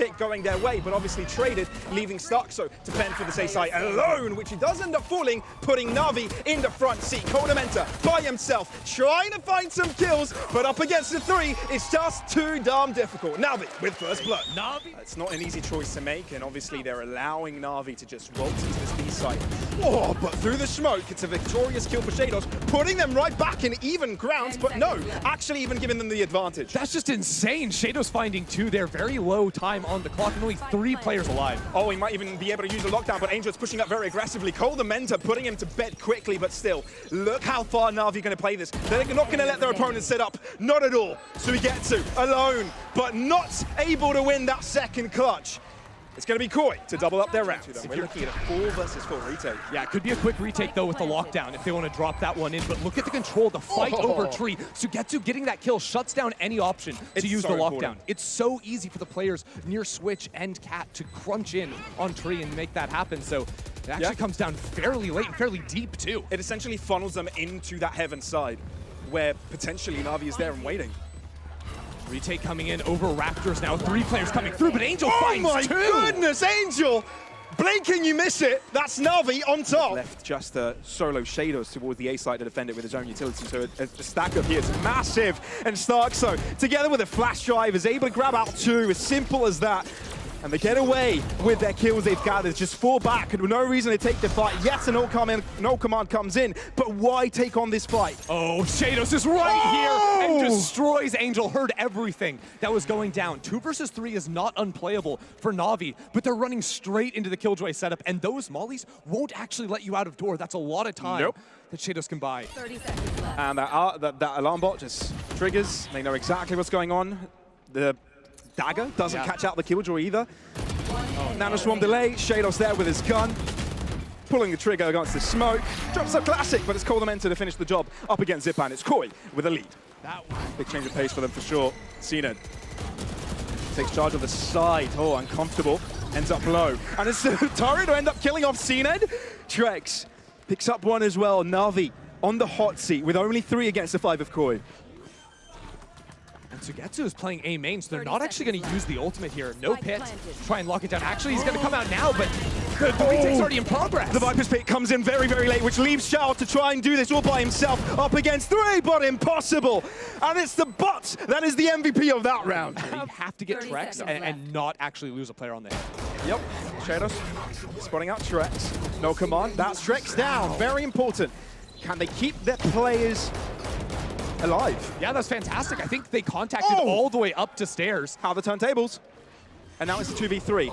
pick going their way, but obviously traded, leaving Starkso to fend for the safe side alone, which he does end up falling, putting Navi in the front seat. Kodamenta by himself, trying to find some kills, but up against the three, it's just too damn difficult. Navi with first blood. Navi. It's not an easy choice to make, and obviously they're allowing Navi to just roll into this B site. Oh, but through the smoke, it's a victorious kill for Shadows, putting them right back in even grounds, but no, actually even giving them the advantage. That's just insane. Shadows finding two there, very low time on the clock, and only 3 players alive. Oh, he might even be able to use a lockdown, but Angel's pushing up very aggressively. Kodamenta putting him to bed quickly, but still, look how far Navi are going to play this. They're not going to let their opponents set up, not at all. Suigetsu alone, but not able to win that second clutch. It's going to be KOI to double up their round. We're looking at a 4 versus 4 retake. Yeah, it could be a quick retake, though, with the lockdown if they want to drop that one in. But look at the control, the fight over tree. Suigetsu getting that kill shuts down any option to use the lockdown. Important. It's so easy for the players near Switch and Cat to crunch in on tree and make that happen. So it actually comes down fairly late and fairly deep, too. It essentially funnels them into that heaven side, where potentially Navi is there and waiting. Retake coming in over Raptors now. 3 players coming through, but Angel finds 2! Oh my goodness, Angel! Blinking, you miss it. That's Navi on top. Left just solo Shadows towards the A side to defend it with his own utility. So a stack up here is massive. And Starkso, together with a flash drive, is able to grab out 2. As simple as that. And they get away with their kills they've gathered. Just fall back, and with no reason to take the fight. Yes, a no command comes in, but why take on this fight? Oh, Shadows is right here and destroys Angel. Heard everything that was going down. 2 versus 3 is not unplayable for Navi, but they're running straight into the Killjoy setup, and those mollies won't actually let you out of door. That's a lot of time that Shadows can buy. 30 seconds left. And that alarm bot just triggers. They know exactly what's going on. The dagger doesn't catch out the Killjoy either. Nano Swarm delay, Shadows there with his gun. Pulling the trigger against the smoke. Drops up classic, but it's Kodamenta to finish the job up against Zipan. It's KOI with a lead. Big change of pace for them for sure. CNED takes charge of the side. Oh, uncomfortable. Ends up low. And it's the turret to end up killing off CNED. Trex picks up 1 as well. Navi on the hot seat with only 3 against the 5 of KOI. And Suigetsu is playing A main, so they're not actually going to use the ultimate here. No pit. Try and lock it down. Actually, he's going to come out now, but the retake's already in progress. The Viper's Pit comes in very, very late, which leaves Shao to try and do this all by himself. Up against 3, but impossible. And it's the bot that is the MVP of that round. You have to get Trex and not actually lose a player on there. Yep, Shadows spotting out Trex. No command, that's Trex down. Very important. Can they keep their players alive? Yeah, that's fantastic. I think they contacted all the way up to stairs. How the turntables. And now it's a 2v3.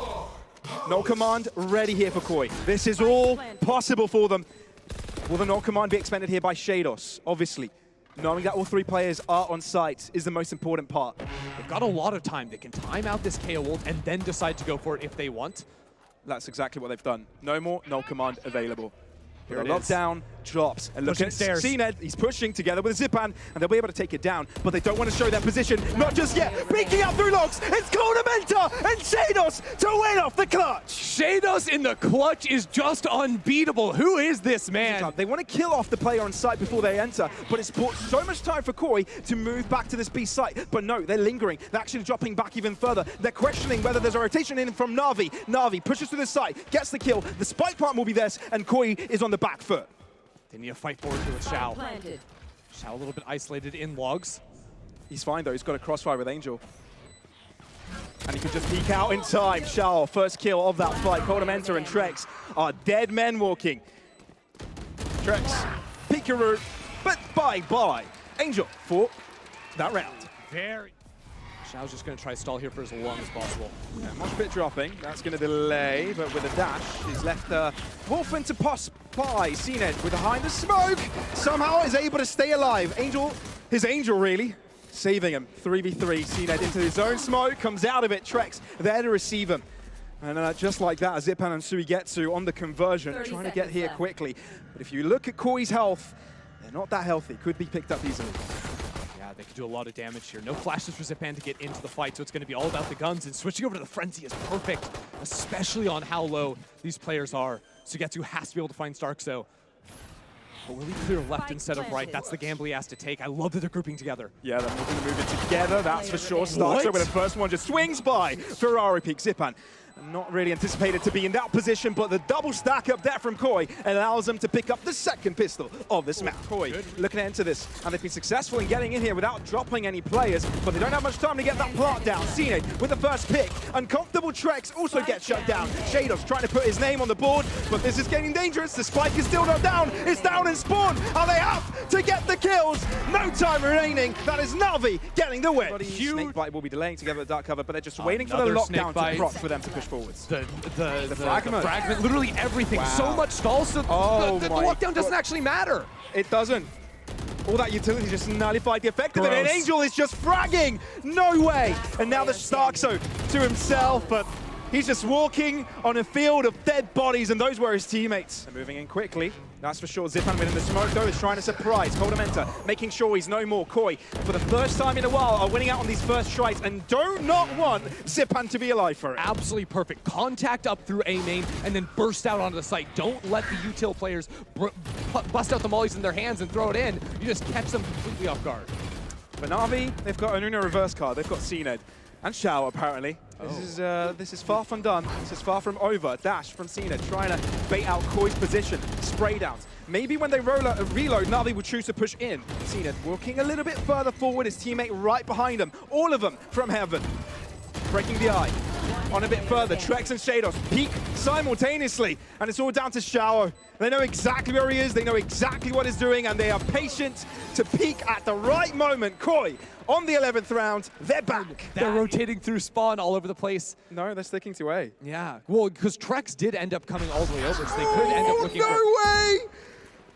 No command ready here for KOI. This is all possible for them. Will the no command be expended here by Shadows? Obviously. Knowing that all 3 players are on site is the most important part. They've got a lot of time. They can time out this KO ult and then decide to go for it if they want. That's exactly what they've done. No more no command available. Here the lockdown drops. And look at CNED, he's pushing together with Zipan, and they'll be able to take it down, but they don't want to show their position. Not just yet. Peeking out through logs. It's Kodamenta and Shadows to win off the clutch. Shadows in the clutch is just unbeatable. Who is this man? They want to kill off the player on site before they enter, but it's bought so much time for KOI to move back to this B site. But no, they're lingering. They're actually dropping back even further. They're questioning whether there's a rotation in from Navi. Navi pushes to the site, gets the kill. The spike part will be theirs, and KOI is on the back foot. They need to fight forward here with Shao. Shao a little bit isolated in logs. He's fine though, he's got a crossfire with Angel. And he can just peek out in time. Shao, first kill of that fight. Kodamenta and Trex are dead men walking. Trex, Pikaru, but bye-bye. Angel for that round. Shao's just going to try to stall here for as long as possible. Yeah, much bit dropping. That's going to delay, but with a dash, he's left Wolfen to pass by. CNED with behind the smoke. Somehow is able to stay alive. Angel, his Angel really, saving him. 3v3, CNED into his own smoke, comes out of it. Trex there to receive him. And just like that, Zipan and Suigetsu on the conversion, trying to get here quickly. But if you look at KOI's health, they're not that healthy. Could be picked up easily. They could do a lot of damage here. No flashes for Zipan to get into the fight, so it's going to be all about the guns. And switching over to the Frenzy is perfect, especially on how low these players are. Suigetsu has to be able to find Starkso. But will he clear left instead of right? That's the gamble he has to take. I love that they're grouping together. Yeah, they're going to move it together, that's for sure. Starts over the first one, just swings by Ferrari Peak. Zipan not really anticipated to be in that position, but the double stack up there from KOI allows them to pick up the second pistol of this map. KOI looking to enter this, and they've been successful in getting in here without dropping any players, but they don't have much time to get that plant down. Cine with the first pick. Uncomfortable Trex also gets shut down. Shadows trying to put his name on the board, but this is getting dangerous. The spike is still not down. It's down in spawn, and they have to get the kills. No time remaining. That is Navi getting the win. Snakebite will be delaying together the dark cover, but they're just waiting for the lockdown to proc for them to push forwards. The fragment, literally everything. Wow. So much stall, so the lockdown doesn't actually matter. It doesn't. All that utility just nullified the effect of it, and Angel is just fragging. No way. And now the Starkso to himself, but he's just walking on a field of dead bodies, and those were his teammates. They're moving in quickly. That's for sure. Zipan within the smoke, though, is trying to surprise Coldamenta, making sure he's no more. KOI, for the first time in a while, are winning out on these first tries and do not want Zipan to be alive for it. Absolutely perfect. Contact up through A main and then burst out onto the site. Don't let the util players bust out the mollies in their hands and throw it in. You just catch them completely off guard. For Navi, they've got an Uno reverse card. They've got CNED. And Shao, apparently. This is far from done. This is far from over. Dash from Cena, trying to bait out KOI's position. Spray downs. Maybe when they reload, Navi will choose to push in. Cena walking a little bit further forward, his teammate right behind him. All of them from heaven. Breaking the eye. On a bit further, Trex and Shadows peek simultaneously. And it's all down to Shao. They know exactly where he is, they know exactly what he's doing, and they are patient to peek at the right moment. KOI, on the 11th round, they're back. They're rotating through spawn all over the place. No, they're sticking to A. Yeah, well, because Trex did end up coming all the way over, so they could end up looking no way!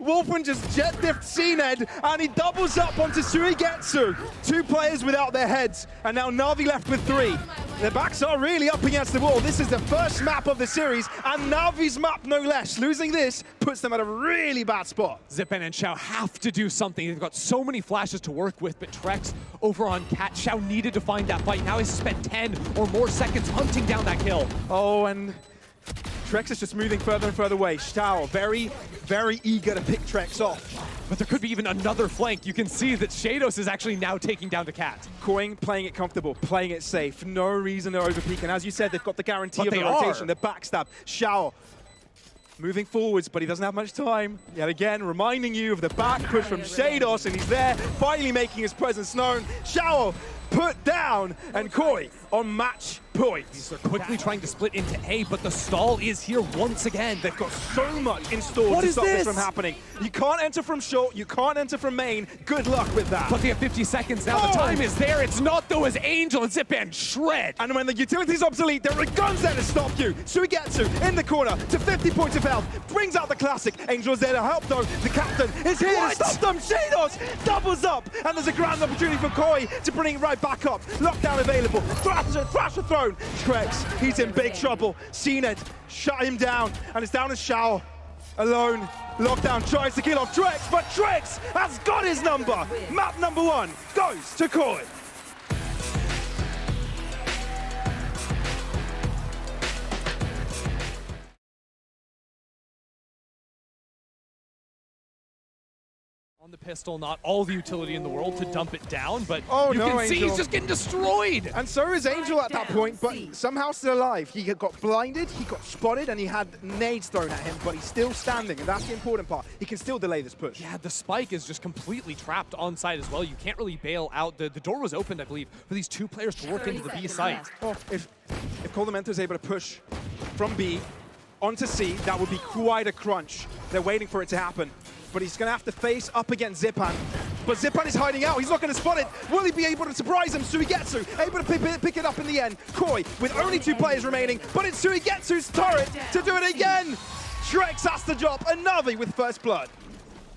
Wolfen just jet diffed CNED, and he doubles up onto Suigetsu. Two players without their heads, and now Navi left with three. Their backs are really up against the wall. This is the first map of the series, and Navi's map no less. Losing this puts them at a really bad spot. Zipan and Shao have to do something. They've got so many flashes to work with, but Trex over on Cat. Shao needed to find that fight. Now he's spent 10 or more seconds hunting down that kill. Oh, and Trex is just moving further and further away. Shao very, very eager to pick Trex off. But there could be even another flank. You can see that Shadows is actually now taking down the Cat. KOI playing it comfortable, playing it safe. No reason to overpeak. And as you said, they've got the guarantee of the rotation, the backstab. Shao moving forwards, but he doesn't have much time. Yet again, reminding you of the back push from Shadows, and he's there, finally making his presence known. Shao put down, and KOI on match point. They're quickly trying to split into A, but the stall is here once again. They've got so much in store to stop this from happening. You can't enter from short, you can't enter from main. Good luck with that. But they have 50 seconds now. The time is there. It's not though, as Angel and Zipan shred. And when the utility's obsolete, there are guns there to stop you. Suigetsu in the corner to 50 points of health. Brings out the classic. Angel's there to help though. The captain is here to stop them. Shadows doubles up. And there's a grand opportunity for KOI to bring it right back up. Lockdown available. Thrasher thrown. Trex, he's in big trouble. CNED shut him down, and it's down to Shao. Alone, Lockdown tries to kill off Trex, but Trex has got his number. Map number 1 goes to KOI. On the pistol, not all the utility in the world to dump it down, but you can see he's just getting destroyed. And so is Angel at that point, but somehow still alive. He got blinded, he got spotted, and he had nades thrown at him, but he's still standing, and that's the important part. He can still delay this push. Yeah, the spike is just completely trapped on site as well. You can't really bail out. The door was opened, I believe, for these two players to work into the B site. Well, if Coldamenta is able to push from B onto C, that would be quite a crunch. They're waiting for it to happen. But he's going to have to face up against Zipan. But Zipan is hiding out. He's not going to spot it. Will he be able to surprise him? Suigetsu able to pick it up in the end. KOI with only 2 players remaining, but it's Suigetsu's turret to do it again. Trex has to drop, and Navi with first blood.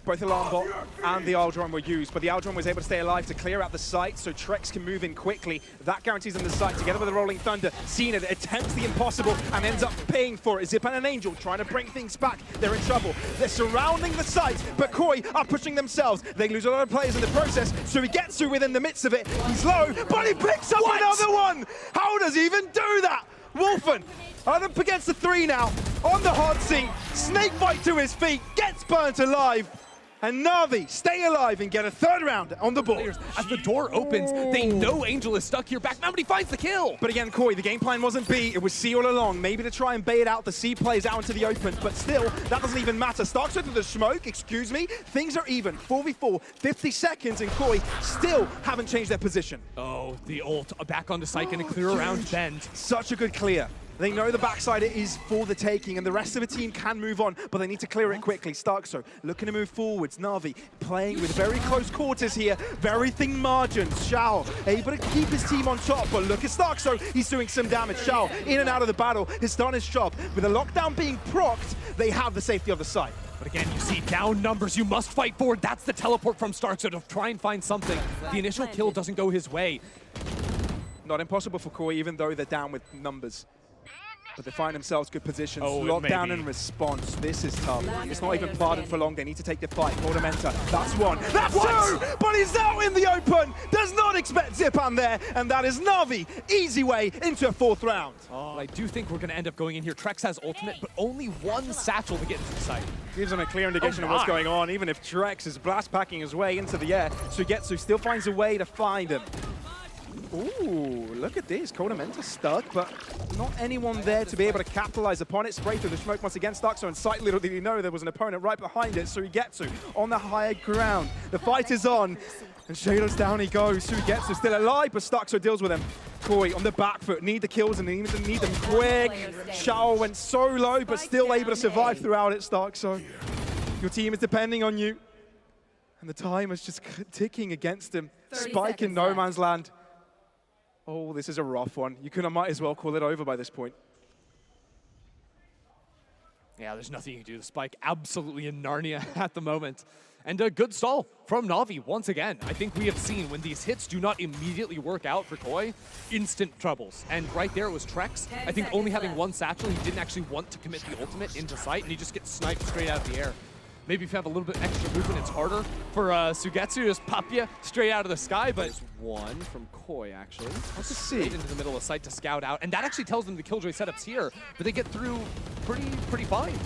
Both Alarm Bot and the Aldron were used, but the Aldron was able to stay alive to clear out the site, so Trex can move in quickly. That guarantees them the site, together with the Rolling Thunder. Cena attempts the impossible and ends up paying for it. Zipan and Angel trying to bring things back. They're in trouble. They're surrounding the site, but KOI are pushing themselves. They lose a lot of players in the process, so he gets through within the midst of it. He's low, but he picks up another one! How does he even do that? Wolfen up against the 3 now, on the hot seat. Snakebite to his feet, gets burnt alive. And Navi stay alive and get a third round on the board. As the door opens, they know Angel is stuck here. Back, but he finds the kill. But again, KOI, the game plan wasn't B, it was C all along. Maybe to try and bait out the C plays out into the open, but still, that doesn't even matter. Starks into the smoke, excuse me. Things are even, 4v4, 50 seconds, and KOI still haven't changed their position. Oh, the ult back onto Psyche and a clear around bend. Such a good clear. They know the backside is for the taking, and the rest of the team can move on, but they need to clear it quickly. Starkso looking to move forwards. Navi playing with very close quarters here, very thin margins. Shao able to keep his team on top, but look at Starkso. He's doing some damage. Shao in and out of the battle has done his job. With the lockdown being procced, they have the safety of the site. But again, you see down numbers. You must fight forward. That's the teleport from Starkso to try and find something. The initial kill doesn't go his way. Not impossible for KOI, even though they're down with numbers. But they find themselves good positions. Oh, Lockdown and response. This is tough. It's not even pardoned for long. They need to take the fight. Ornamenta. That's one. That's two! But he's out in the open. Does not expect Zipan there. And that is Navi. Easy way into a fourth round. But I do think we're going to end up going in here. Trex has ultimate, but only one satchel to get into the site. Gives him a clear indication of what's going on, even if Trex is blast packing his way into the air. Sugetsu still finds a way to find him. Ooh, look at this. Ornamenta stuck, but not anyone there to be able to capitalize upon it. Spray through the smoke once again. Starkso in sight. Little did he know there was an opponent right behind it. Sugetsu on the higher ground. The fight is on. And Shadow's down he goes. Sugetsu still alive, but Starkso deals with him. KOI on the back foot. Need the kills and need them quick. Shao went so low, but still able to survive throughout it, Starkso. Your team is depending on you. And the time is just ticking against him. Spike in no man's land. Oh, this is a rough one. You might as well call it over by this point. Yeah, there's nothing you can do. The Spike absolutely in Narnia at the moment. And a good stall from Navi once again. I think we have seen when these hits do not immediately work out for KOI, instant troubles. And right there was Trex. I think only having one satchel, he didn't actually want to commit the ultimate into sight, and he just gets sniped straight out of the air. Maybe if you have a little bit extra movement, it's harder for Sugetsu to just pop you straight out of the sky, but there's one from KOI, actually. Let's just see into the middle of sight to scout out, and that actually tells them the Killjoy setup's here, but they get through pretty fine.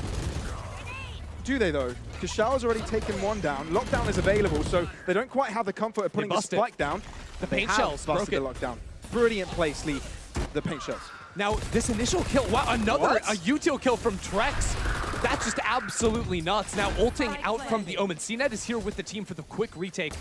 Do they, though? Because Shao's already taken one down. Lockdown is available, so they don't quite have the comfort of putting the spike down. The paint shells broke it. The lockdown. Brilliant play, Slee. The paint shells. Now, this initial kill, wow, another a util kill from Trex. That's just absolutely nuts. Now, ulting out from the Omen. CNET is here with the team for the quick retake.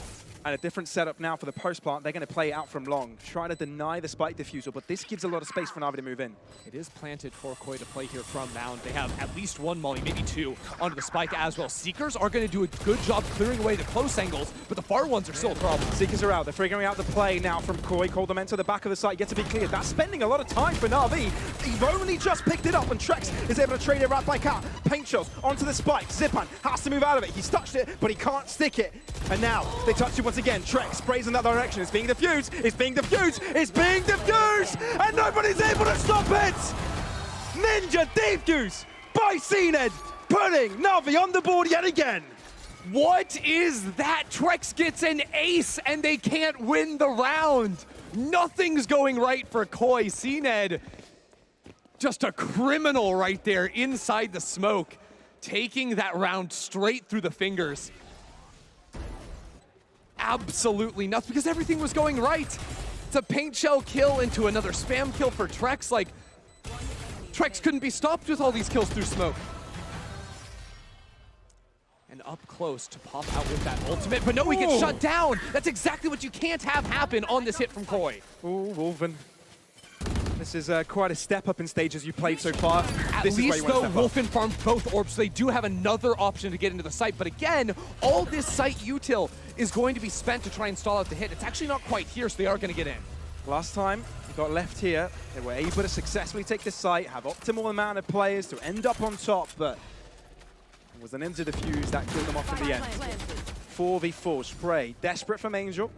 And a different setup now for the post plant. They're going to play out from long, try to deny the spike diffusal, but this gives a lot of space for Navi to move in. It is planted for KOI to play here from Mound. They have at least one molly, maybe two, onto the spike as well. Seekers are going to do a good job clearing away the close angles, but the far ones are still a problem. Seekers are out. They're figuring out the play now from KOI. Call them into the back of the site. Get to be cleared. That's spending a lot of time for Navi. He's only just picked it up, and Trex is able to trade it right back out. Paint shells onto the spike. Zipan has to move out of it. He's touched it, but he can't stick it. And now they touch it once again. Trex sprays in that direction. It's being diffused. It's being diffused. It's being diffused. And nobody's able to stop it. Ninja defuse by CNET, putting Navi on the board yet again. What is that? Trex gets an ace and they can't win the round. Nothing's going right for KOI. CNET, just a criminal right there inside the smoke, taking that round straight through the fingers. Absolutely nothing, because everything was going right. It's a paint shell kill into another spam kill for Trex. Like, Trex couldn't be stopped with all these kills through smoke. And up close to pop out with that ultimate, but no, we get shut down. That's exactly what you can't have happen on this hit from KOI. Ooh, Wolfen. This is quite a step up in stages you played so far. At least though, Wolfen farmed both orbs, so they do have another option to get into the site. But again, all this site util is going to be spent to try and stall out the hit. It's actually not quite here, so they are going to get in. Last time, they got left here. They were able to successfully take the site, have optimal amount of players to end up on top, but it was an Ninja defuse that killed them off in the end. 4v4, Spray, desperate from Angel.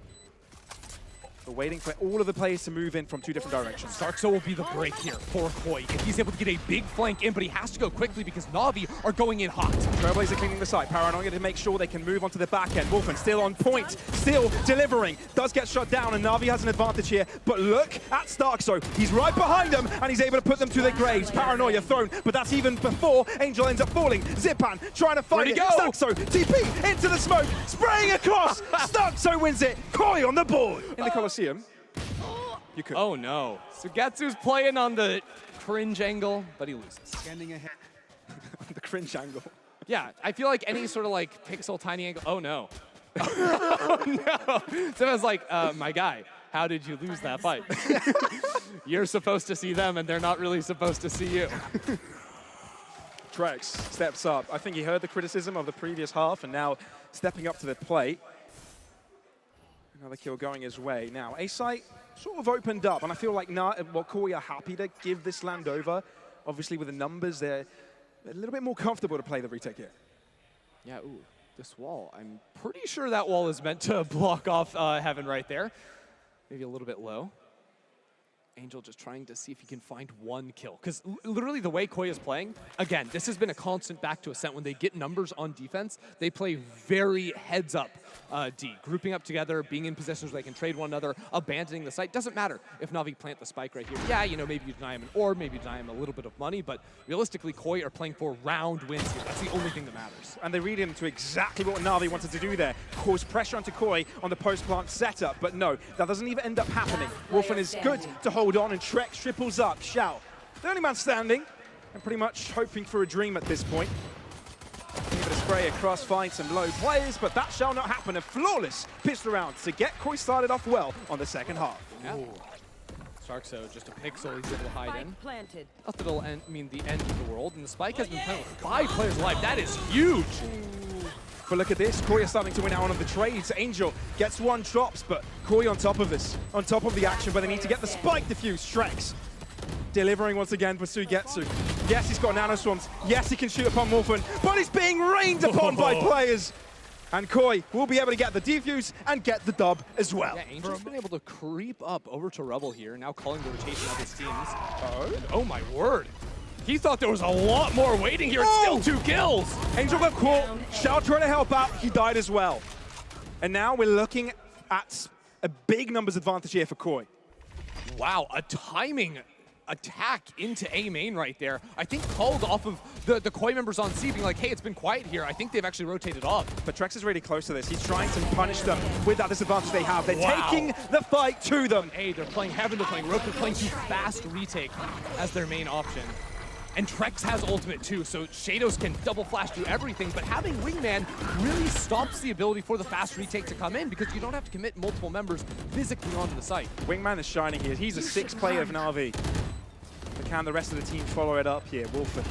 We're waiting for all of the players to move in from two different directions. Darkso will be the break here for KOI. If he's able to get a big flank in, but he has to go quickly because Na'Vi are going in hot. Trailblazer cleaning the site. Paranoia to make sure they can move onto the back end. Wolfen still on point, still delivering. Does get shut down, and Na'Vi has an advantage here. But look at Starkso. He's right behind them, and he's able to put them to their graves. Paranoia thrown, but that's even before Angel ends up falling. Zipan trying to fight it. Starkso, TP into the smoke, spraying across. Starkso wins it. KOI on the board. In the Colosseum, you could. Oh no. Sugetsu's playing on the cringe angle, but he loses. Standing ahead. The cringe angle. Yeah, I feel like any sort of like pixel tiny angle. Oh no. Oh no. So I was like, my guy, how did you lose that fight? You're supposed to see them and they're not really supposed to see you. Trex steps up. I think he heard the criticism of the previous half and now stepping up to the plate. Another kill going his way. Now, A-Site sort of opened up, and I feel like KOI are happy to give this land over. Obviously, with the numbers, they're a little bit more comfortable to play the retake here. Yeah, ooh, this wall. I'm pretty sure that wall is meant to block off Heaven right there. Maybe a little bit low. Angel just trying to see if he can find one kill. Because literally the way KOI is playing, again, this has been a constant back to Ascent. When they get numbers on defense, they play very heads up D. Grouping up together, being in positions where they can trade one another, abandoning the site. Doesn't matter if Na'Vi plant the spike right here. Yeah, you know, maybe you deny him an orb, maybe you deny him a little bit of money, but realistically, KOI are playing for round wins here. That's the only thing that matters. And they read into exactly what Na'Vi wanted to do there. Cause pressure onto KOI on the post-plant setup, but no, that doesn't even end up happening. Wolfen is good to hold on, and Trex triples up. Shao, the only man standing, and pretty much hoping for a dream at this point. Give it a spray across, find some low players, but that shall not happen. A flawless pistol round to get KOI started off well on the second half. Yeah. Starkso, just a pixel he's able to hide in. Planted. Not that it'll mean the end of the world, and the spike has been planted with 5 players alive. That is huge! But look at this, KOI are starting to win out on the trades. Angel gets one, drops, but KOI on top of this, on top of the action, but they need to get the spike defused. Trex delivering once again for Sugetsu. Yes, he's got nano swarms. Yes, he can shoot upon Wolfen, but he's being rained upon by players. And KOI will be able to get the defuse and get the dub as well. Yeah, Angel's been able to creep up over to Rebel here, now calling the rotation of his teams. And, oh my word. He thought there was a lot more waiting here. It's still 2 kills. Angel got caught. Shao trying to help out. He died as well. And now we're looking at a big numbers advantage here for KOI. Wow, a timing attack into A main right there. I think called off of the KOI members on C being like, hey, it's been quiet here. I think they've actually rotated off. But Trex is really close to this. He's trying to punish them with that disadvantage they have. They're taking the fight to them. Hey, they're playing Heaven, they're playing Rook, they're playing too fast retake as their main option. And Trex has ultimate too, so Shadows can double flash do everything, but having Wingman really stops the ability for the fast retake to come in because you don't have to commit multiple members physically onto the site. Wingman is shining here. He's a 6th player of Na'Vi. But can the rest of the team follow it up here? Wolfen,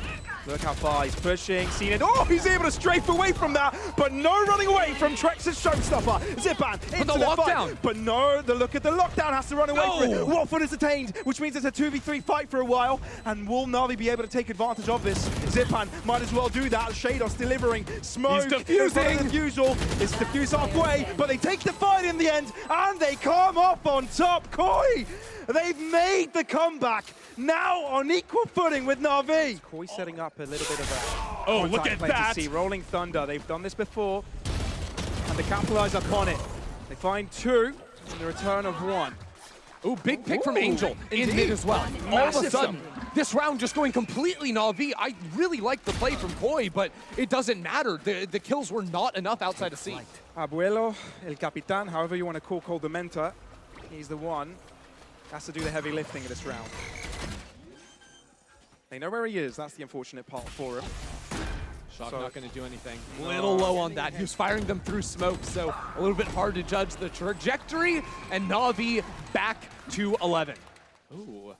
look how far he's pushing. Seen it. Oh, he's able to strafe away from that, but no running away from Trex's showstopper. Zipan into the lockdown. Fight. But no, look at the lockdown has to run away from it. Wolfen is detained, which means it's a 2v3 fight for a while. And will Na'Vi be able to take advantage of this? Zipan might as well do that. Shados delivering smoke. He's defusing. Defusal. It's defused halfway, but they take the fight in the end, and they come up on top. KOI, they've made the comeback. Now on equal footing with Na'Vi. KOI setting up a little bit of a look at that. To see. Rolling Thunder, they've done this before, and they capitalize upon it. They find 2 in the return of 1. Ooh, big pick from Angel in mid as well. All of a sudden, this round just going completely Na'Vi. I really like the play from KOI, but it doesn't matter. The kills were not enough outside of C. Abuelo, El Capitan, however you want to call the mentor, he's the one. Has to do the heavy lifting in this round. They know where he is. That's the unfortunate part for him. Shock not going to do anything. A little low on that. He was firing them through smoke, so a little bit hard to judge the trajectory. And Na'Vi back to 11. Ooh.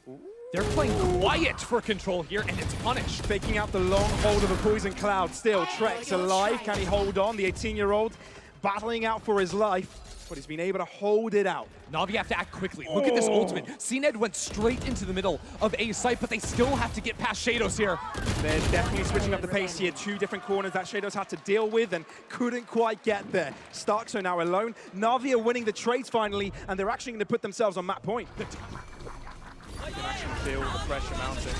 They're playing quiet for control here, and it's punished. Faking out the long hold of a poison cloud. Still, Trex alive. Can he hold on? The 18-year-old battling out for his life. but he's been able to hold it out. Na'Vi have to act quickly. Look at this ultimate. CNED went straight into the middle of A site, but they still have to get past Shadows here. They're definitely switching up the pace here. 2 different corners that Shadows had to deal with and couldn't quite get there. Starks are now alone. Na'Vi are winning the trades finally, and they're actually going to put themselves on map point. You can actually feel the pressure mounting.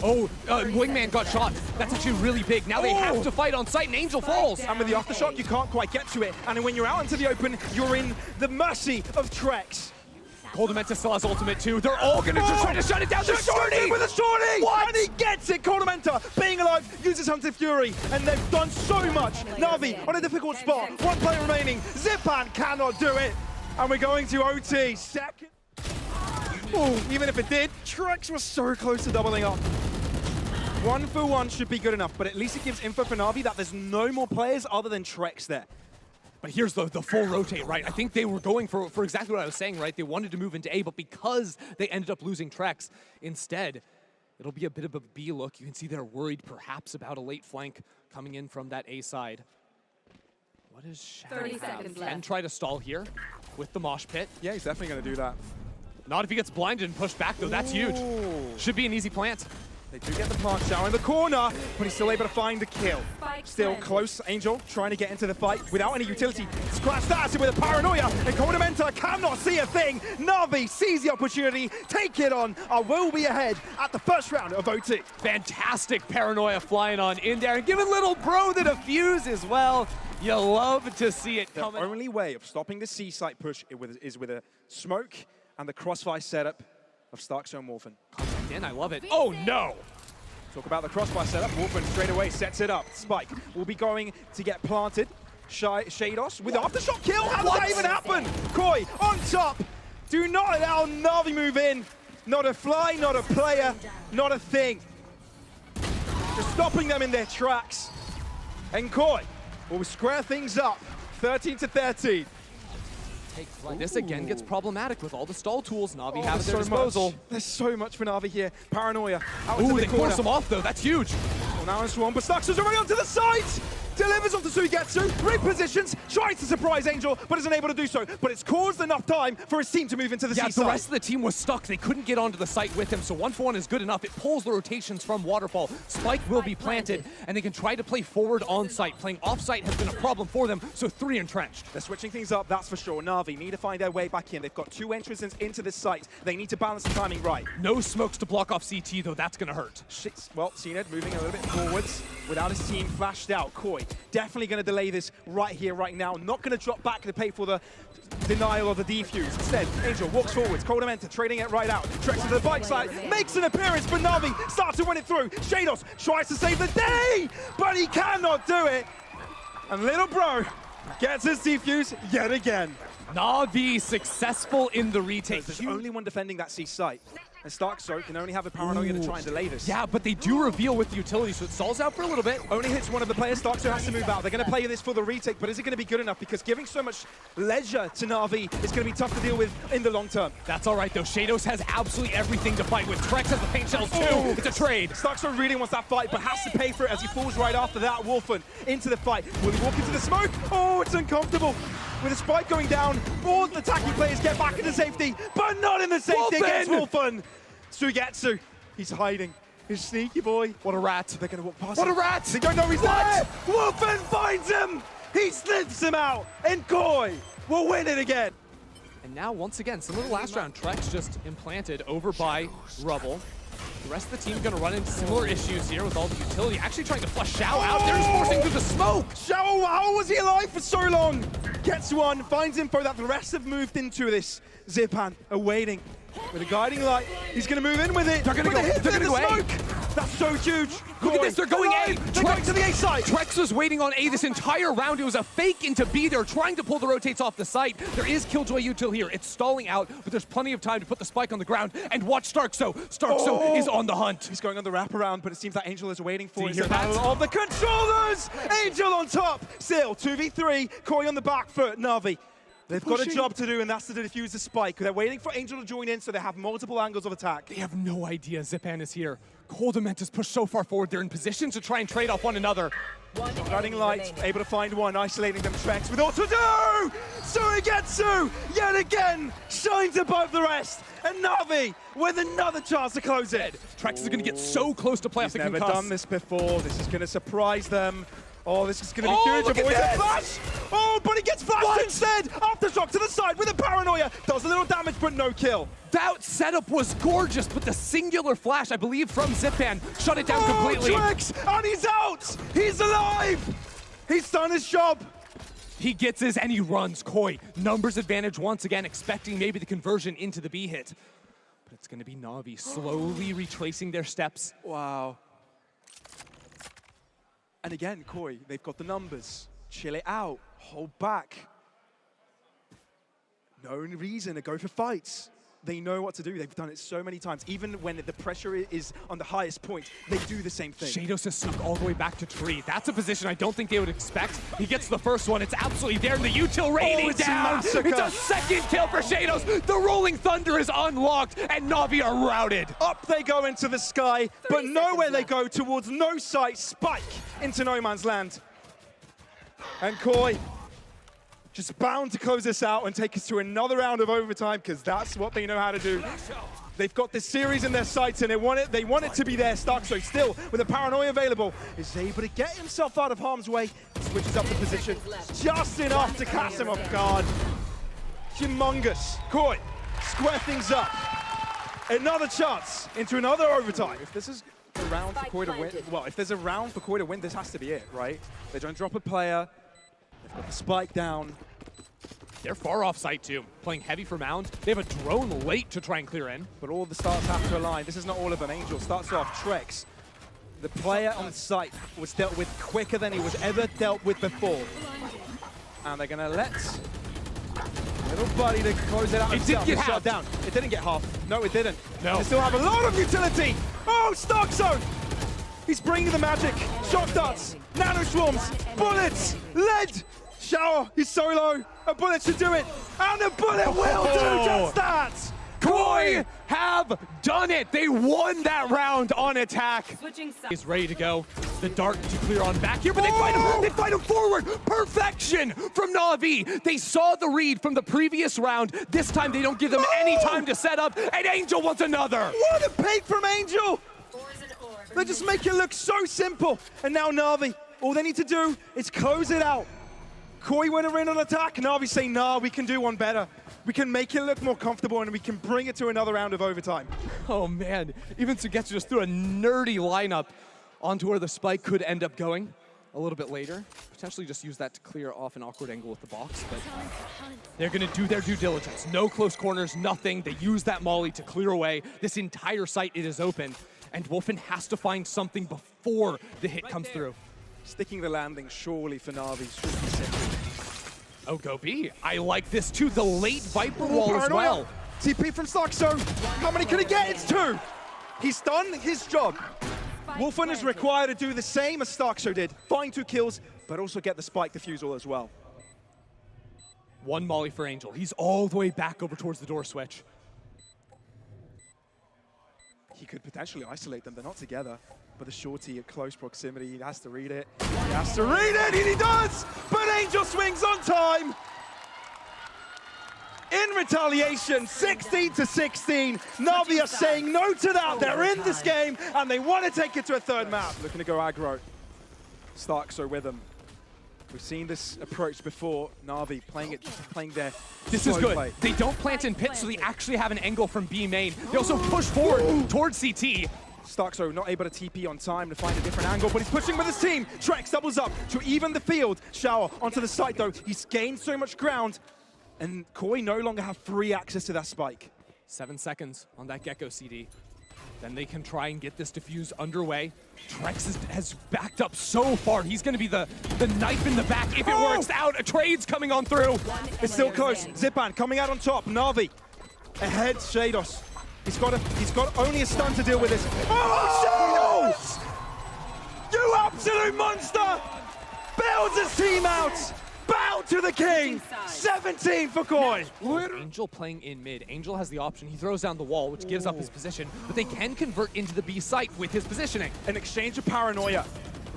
Oh, Wingman got shot. That's actually really big. Now they have to fight on site, and Angel falls. And with the aftershock, you can't quite get to it. And when you're out into the open, you're in the mercy of Trex. Coldamenta still has ultimate too. They're all going to just try to shut it down. They're shorty! With a shorty! What? And he gets it! Coldamenta, being alive, uses Hunted Fury. And they've done so much. Na'Vi on a difficult spot. 1 player remaining. Zipan cannot do it. And we're going to OT. Second. Ooh, even if it did, Trex was so close to doubling up. 1 for 1 should be good enough, but at least it gives info for Na'Vi that there's no more players other than Trex there. But here's the full rotate, right? I think they were going for exactly what I was saying, right? They wanted to move into A, but because they ended up losing Trex, instead, it'll be a bit of a B look. You can see they're worried perhaps about a late flank coming in from that A side. What is Shadow? 30 seconds left. Can try to stall here with the mosh pit. Yeah, he's definitely going to do that. Not if he gets blinded and pushed back, though. That's huge. Should be an easy plant. They do get the plant shower in the corner, but he's still able to find the kill. Still close, Angel trying to get into the fight without any utility. Scratch that with a paranoia, and Coldamenta cannot see a thing. Na'Vi sees the opportunity, take it on. I will be ahead at the first round of OT. Fantastic paranoia flying on in there and giving little bro the defuse as well. You love to see it coming. The only way of stopping the C site push is with a smoke and the crossfire setup of Starkstone Wolfen. Again, I love it. Oh no! Talk about the crossfire setup. Wolfen straight away sets it up. Spike will be going to get planted. Shados with aftershock kill. How does that even happen? KOI on top. Do not allow Na'Vi move in. Not a fly, not a player, not a thing. Just stopping them in their tracks. And KOI will square things up. 13-13. This again gets problematic with all the stall tools Na'Vi have at There's their disposal. There's so much for Na'Vi here. Paranoia. Out Ooh, into they the corner. force him off though. That's huge. Well, now in Swarm, but Starks is already onto the side! Delivers onto Suigetsu, repositions, tries to surprise Angel, but isn't able to do so. But it's caused enough time for his team to move into the Yeah, C-side. the rest of the team was stuck. They couldn't get onto the site with him, so 1 for 1 is good enough. It pulls the rotations from Waterfall. Spike will be planted, and they can try to play forward on site. Playing off site has been a problem for them, so 3 entrenched. They're switching things up, that's for sure. Na'Vi need to find their way back in. They've got 2 entrances into this site. They need to balance the timing right. No smokes to block off CT, though. That's going to hurt. Well, CNED moving a little bit forwards without his team flashed out. KOI definitely going to delay this right here, right now. Not going to drop back to pay for the denial of the defuse. Instead, Angel walks forwards. Coldamenta trading it right out. Trex to the bike side, makes an appearance, but Na'Vi starts to win it through. Shados tries to save the day, but he cannot do it. And little bro gets his defuse yet again. Na'Vi successful in the retake. There's only one defending that C site. And Starkstone can only have a paranoia to try and delay this. Yeah, but they do reveal with the utility, so it stalls out for a little bit. Only hits one of the players. Starkstone has to move out. They're going to play this for the retake, but is it going to be good enough? Because giving so much leisure to Na'Vi is going to be tough to deal with in the long term. That's all right, though. Shados has absolutely everything to fight with. Trex has the paint shells, too. It's a trade. Starkstone really wants that fight, but has to pay for it as he falls right after that. Wolfen into the fight. Will he walk into the smoke? Oh, it's uncomfortable. With a spike going down, all the attacking players get back into safety, but not in the safety against Wolfen. Suigetsu, he's hiding. He's sneaky boy. What a rat. They're going to walk past What him. a rat! They don't know he's there. Wolfen finds him. He sniffs him out, and KOI will win it again. And now, once again, similar to last round, Trex just implanted over by Rubble. The rest of the team going to run into similar issues here with all the utility. Actually trying to flush Shao out there. He's forcing through the smoke. Shao, how was he alive for so long? Gets one, finds info that the rest have moved into this. Zipan awaiting with a guiding light. He's going to move in with it. They're going to go. They're going to go A. That's so huge. Look at this, they're going A. They're going to the A side. Trex was waiting on A this entire round. It was a fake into B. They're trying to pull the rotates off the site. There is Killjoy util here. It's stalling out, but there's plenty of time to put the spike on the ground. And watch Starkso. Starkso is on the hunt. He's going on the wraparound, but it seems that Angel is waiting for Do you it. hear that? Battle of the controllers. Angel on top. Still 2v3. KOI on the back foot. Na'Vi They've got a job to do, and that's to defuse the spike. They're waiting for Angel to join in so they have multiple angles of attack. They have no idea Zipan is here. Coldament is pushed so far forward, they're in position to try and trade off one another. Running light, able to find one, isolating them. Trex with auto do! Suigetsu, yet again, shines above the rest. And Navi with another chance to close it. Trex is gonna get so close to play off the He's never concuss. done this before. This is gonna surprise them. Oh, this is gonna be huge. Look at Avoids this! a flash! Oh, but he gets flashed instead! Aftershock to the side with a paranoia. Does a little damage, but no kill. That setup was gorgeous, but the singular flash, I believe, from Zipan shut it down completely. Trex, and he's out! He's alive! He's done his job. He gets his and he runs. KOI, numbers advantage once again, expecting maybe the conversion into the B hit. But it's gonna be Navi slowly retracing their steps. Wow. And again, KOI, they've got the numbers. Chill it out, hold back. No reason to go for fights. They know what to do. They've done it so many times. Even when the pressure is on the highest point, they do the same thing. Shadows has snuck all the way back to tree. That's a position I don't think they would expect. He gets the first one. It's absolutely there, and the util raining it's a down. massacre. It's a second kill for Shadows. The Rolling Thunder is unlocked, and Navi are routed. Up they go into the sky, but nowhere they go towards no sight. Spike into no man's land. And KOI just bound to close this out and take us to another round of overtime, because that's what they know how to do. They've got this series in their sights, and they want it to be their stock. So still, with a paranoia available, is able to get himself out of harm's way. Switches up the position just enough to catch him off guard. Humongous. KOI square things up. Another chance into another overtime. If this is a round for KOI to win, well, if there's a round for KOI to win, this has to be it, right? They don't drop a player. They've got the spike down. They're far off site too, playing heavy for Mound. They have a drone late to try and clear in. But all the starts have to align. This is not all of them. Angel starts off Trex. The player on site was dealt with quicker than he was ever dealt with before. And they're gonna let little buddy to close it out. It didn't get half. down. It didn't get half. No, it didn't. No. They still have a lot of utility. Oh, Stark Zone. He's bringing the magic. Shock darts, nano swarms, bullets, lead. Shower, he's solo. A bullet should do it. And a bullet will do just that. KOI have done it. They won that round on attack. He's ready to go. The dart to clear on back here, but they fight him forward. Perfection from Navi. They saw the read from the previous round. This time they don't give them any time to set up, and Angel wants another. What a peek from Angel. They just make it look so simple. And now Navi, all they need to do is close it out. KOI went in on attack. Navi say, nah, we can do one better. We can make it look more comfortable, and we can bring it to another round of overtime. Oh man, even Sugetsu just threw a nerdy lineup onto where the spike could end up going a little bit later. Potentially just use that to clear off an awkward angle with the box, but they're gonna do their due diligence. No close corners, nothing. They use that molly to clear away. This entire site, it is open, and Wolfen has to find something before the hit comes through. Sticking the landing surely for Navi should be simple. Oh, go B. I like this too. The late Viper wall as well. TP from Stark Zone. How many can he get? It's 2. He's done his job. Wolfen is required to do the same as Stark Zone did. Find 2 kills, but also get the spike defusal as well. One molly for Angel. He's all the way back over towards the door switch. He could potentially isolate them. They're not together. But the shorty at close proximity, he has to read it. He has to read it, and he does! But Angel swings on time! In retaliation, 16-16. Navi are saying no to that. They're in this game, and they want to take it to a third map. Looking to go aggro. Starks are with them. We've seen this approach before. Navi playing their This is good. play. They don't plant in pit, so they actually have an angle from B main. They also push forward towards CT. Starkso not able to TP on time to find a different angle, but he's pushing with his team. Trex doubles up to even the field. Shower onto the site though. He's gained so much ground, and KOI no longer have free access to that spike. 7 seconds on that Gecko CD. Then they can try and get this defuse underway. Trex has backed up so far. He's going to be the knife in the back if it works out. A trade's coming on through. It's still close. Zipan coming out on top. Navi ahead. Shados. He's got only a stun to deal with this. Oh, Shados! You absolute monster! Bails his team out, Bow to the king! 17 for KOI! Angel playing in mid. Angel has the option. He throws down the wall, which gives up his position, but they can convert into the B site with his positioning. An exchange of paranoia.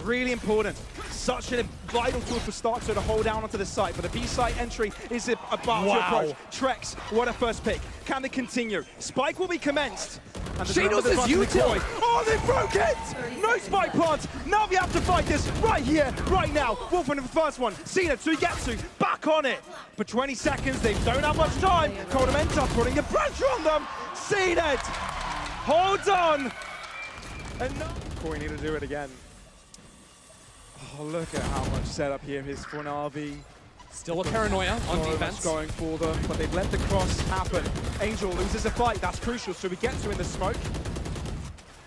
Really important. Such a vital tool for StarkZo to hold down onto the site, but the B site entry is about to approach. Trex, what a first pick. Can they continue? Spike will be commenced. And Shadows is util. Oh, they broke it! No spike plant. Now we have to fight this right here, right now. Wolfen for the first one. Cena, Suigetsu, back on it. For 20 seconds, they don't have much time. Kodamenta putting the pressure on them. Cena holds on. And no. KOI need to do it again. Oh, look at how much setup here is for NAVI. Still a paranoia on defense. Going for them, but they've let the cross happen. Angel loses a fight, that's crucial, so we get to in the smoke.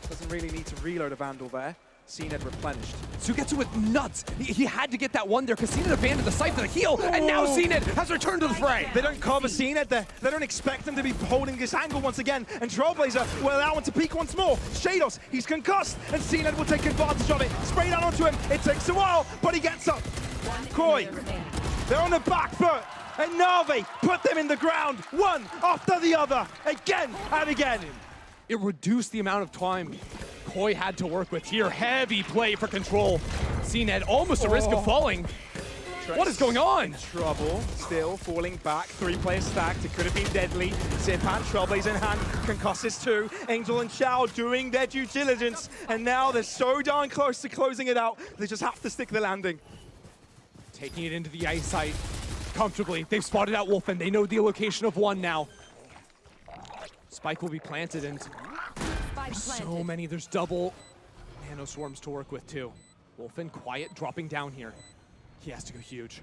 Doesn't really need to reload a Vandal there. CNED replenished. Sugetsu with nuts. He had to get that one there because CNED abandoned the site for the heal, and now CNED has returned to the fray. They don't cover CNED there. They don't expect him to be holding this angle once again, and Trailblazer will allow him to peek once more. Shados, he's concussed, and CNED will take advantage of it. Spray down onto him. It takes a while, but he gets up. KOI, they're on the back foot, and NAVI put them in the ground, one after the other, again and again. It reduced the amount of time KOI had to work with here. Heavy play for control. CNED almost at risk of falling. What is going on? Trouble, still falling back. 3-player stacked. It could have been deadly. Zipan, Trailblazer in hand, concusses too. Angel and Shao doing their due diligence, and now they're so darn close to closing it out. They just have to stick the landing. Taking it into the ice site comfortably. They've spotted out Wolfen. They know the location of one now. Spike will be planted, and there's so many. There's double nano swarms to work with too. Wolfen quiet, dropping down here. He has to go huge.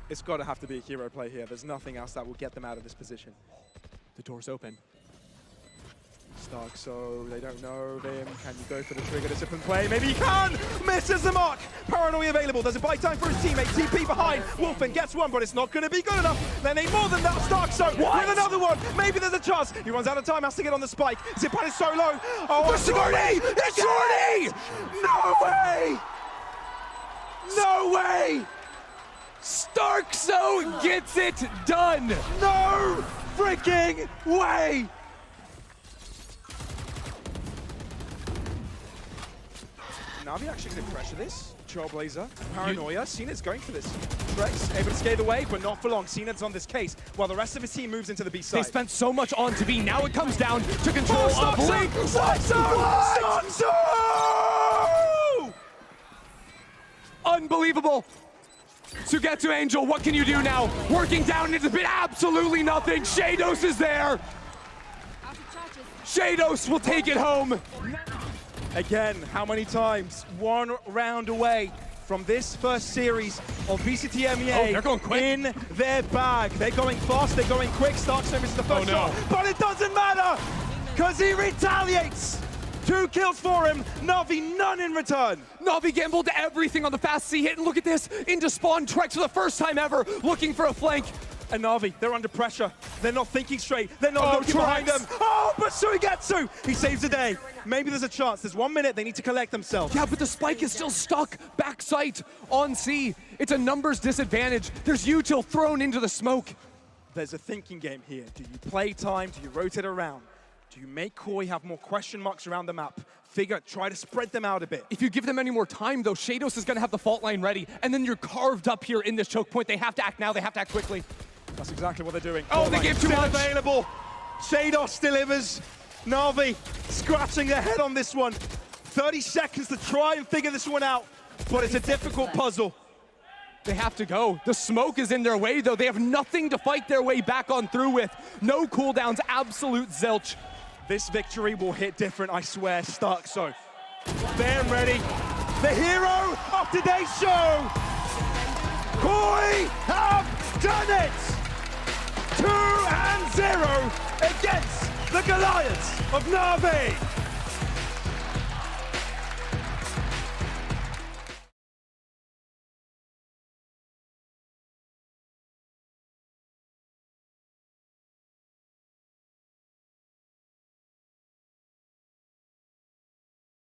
It's got to have to be a hero play here. There's nothing else that will get them out of this position. The door's open. StarkZo, they don't know him. Can you go for the trigger discipline play? Maybe he can! Misses the mark! Paranoia available. There's a buy time for his teammate. TP behind. Wolfen gets one, but it's not going to be good enough. They need more than that. StarkZo with another one. Maybe there's a chance. He runs out of time, has to get on the spike. Zipan is so low. Oh, it's Shorty! It's Shorty! No way! No way! StarkZo gets it done! No freaking way! NAVI actually going to pressure this. Trailblazer, paranoia. CNED's going for this. Trex able to skate away, but not for long. CNED's on this case, while the rest of his team moves into the B side. They spent so much on to B. Now it comes down to control of Blink. StarkZo! Unbelievable. Sugetsu Angel, what can you do now? Working down into the pit, absolutely nothing. Shados is there. Shados will take it home. Again, how many times? One round away from this first series of VCT EMEA. Oh, they're going quick. In their bag. They're going fast, they're going quick. StarkZo misses the first shot, but it doesn't matter, because he retaliates. 2 kills for him, NAVI none in return. NAVI gambled everything on the fast C hit, and look at this, into spawn Trex for the first time ever, looking for a flank. And NAVI, they're under pressure. They're not thinking straight. They're not looking behind them. Oh, but Suigetsu, he saves the day. Maybe there's a chance. There's 1 minute. They need to collect themselves. Yeah, but the spike is still stuck backside on C. It's a numbers disadvantage. There's util thrown into the smoke. There's a thinking game here. Do you play time? Do you rotate around? Do you make KOI have more question marks around the map? Try to spread them out a bit. If you give them any more time, though, Shados is going to have the fault line ready, and then you're carved up here in this choke point. They have to act now. They have to act quickly. That's exactly what they're doing. Oh, they gave too much. Available. Shados delivers. NAVI scratching their head on this one. 30 seconds to try and figure this one out, but it's a difficult puzzle. They have to go. The smoke is in their way, though. They have nothing to fight their way back on through with. No cooldowns, absolute zilch. This victory will hit different, I swear. StarkZo, they're ready. The hero of today's show. KOI have done it. 2-0 against the Goliaths of NAVI.